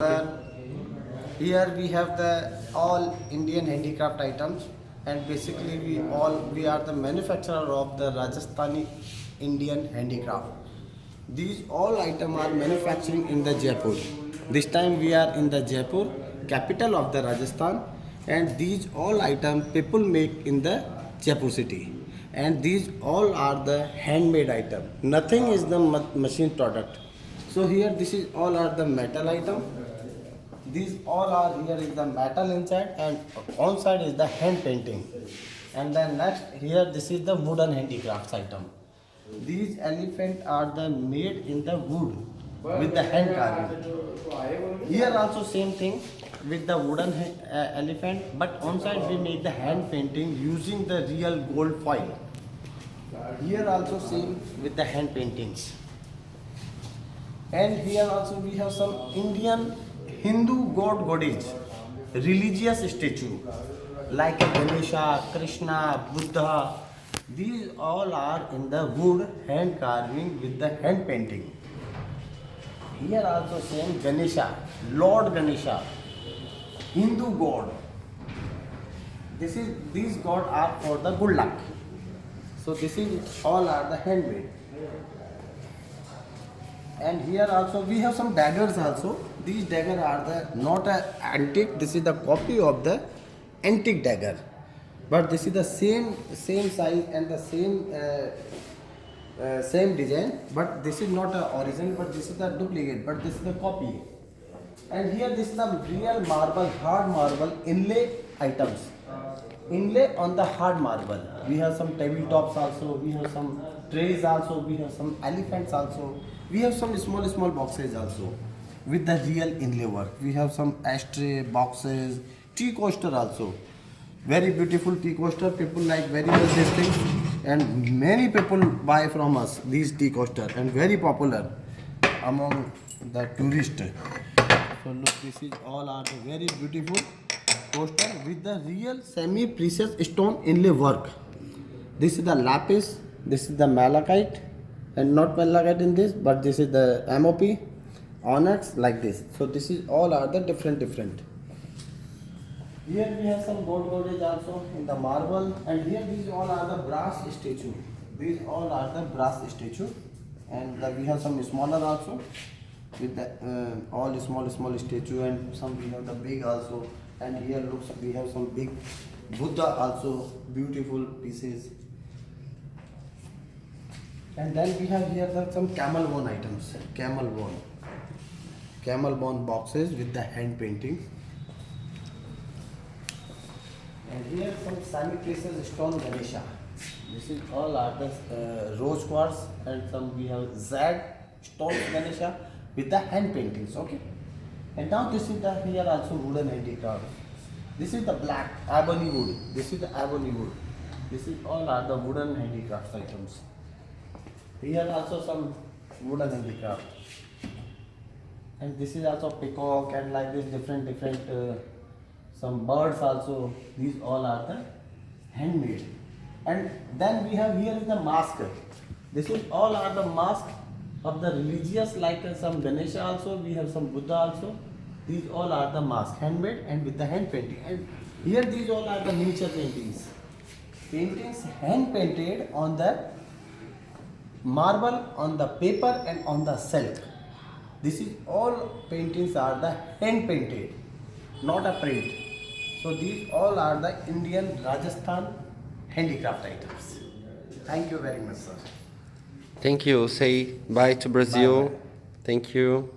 Here we have the all Indian handicraft items, and basically we are the manufacturer of the Rajasthani Indian handicraft. These all items are manufacturing in the Jaipur. This time we are in the Jaipur, capital of the Rajasthan, and these all items people make in the Jaipur city. And these all are the handmade item. Nothing is the machine product. So here this is all are the metal item. These all are here is the metal inside, and on side is the hand painting. And then next here this is the wooden handicrafts item. These elephant are the made in the wood with the hand carving. Here also same thing with the wooden elephant, but on side we make the hand painting using the real gold foil. Here also same with the hand paintings. And here also we have some Indian Hindu god goddess, religious statue like Ganesha, Krishna, Buddha. These all are in the wood hand carving with the hand painting. Here also same Ganesha, Lord Ganesha, Hindu god. These gods are for the good luck. So this is all are the handmade. And here also we have some daggers also. These daggers are the not a antique. This is the copy of the antique dagger, but this is the same size and the same design. But this is not a original, but this is the duplicate. But this is the copy. And here this is the real marble, hard marble inlay items. Inlay on the hard marble. We have some tabletops also. We have some trays also. We have some elephants also. We have some small boxes also with the real inlay work. We have some ashtray boxes, tea coaster also. Very beautiful tea coaster. People like very much these things, and many people buy from us these tea coaster, and very popular among the tourists. So look, this is all are the very beautiful coaster with the real semi-precious stone inlay work. This is the lapis. This is the malachite. And not malachite in this, but this is the MOP, onyx, like this. So this is all are the different. Here we have some gold goddess also in the marble, and here these all are the brass statue. These all are the brass statue, and we have some smaller also with the all small statue, and some we have the big also. And here looks we have some big Buddha also, beautiful pieces. And then we have here some camel bone items, camel bone boxes with the hand painting. And here some semi-precious stone Ganesha. This is all are the rose quartz, and some we have Z stone Ganesha with the hand paintings. Okay. And now this is the here also wooden handicraft. This is the black ebony wood. This is the ebony wood. This is all are the wooden handicraft items. Here also some wooden handicraft, and this is also peacock, and like this different some birds also. These all are the handmade. And then we have here is the mask. This is all are the mask of the religious, like some Ganesha also. We have some Buddha also. These all are the mask, handmade and with the hand painting. And here these all are the miniature paintings hand painted on the marble, on the paper, and on the silk. This is all paintings are the hand painted, not a print. So these all are the Indian Rajasthan handicraft items. Thank you very much, sir. Thank you. Say bye to Brazil. Bye. Thank you.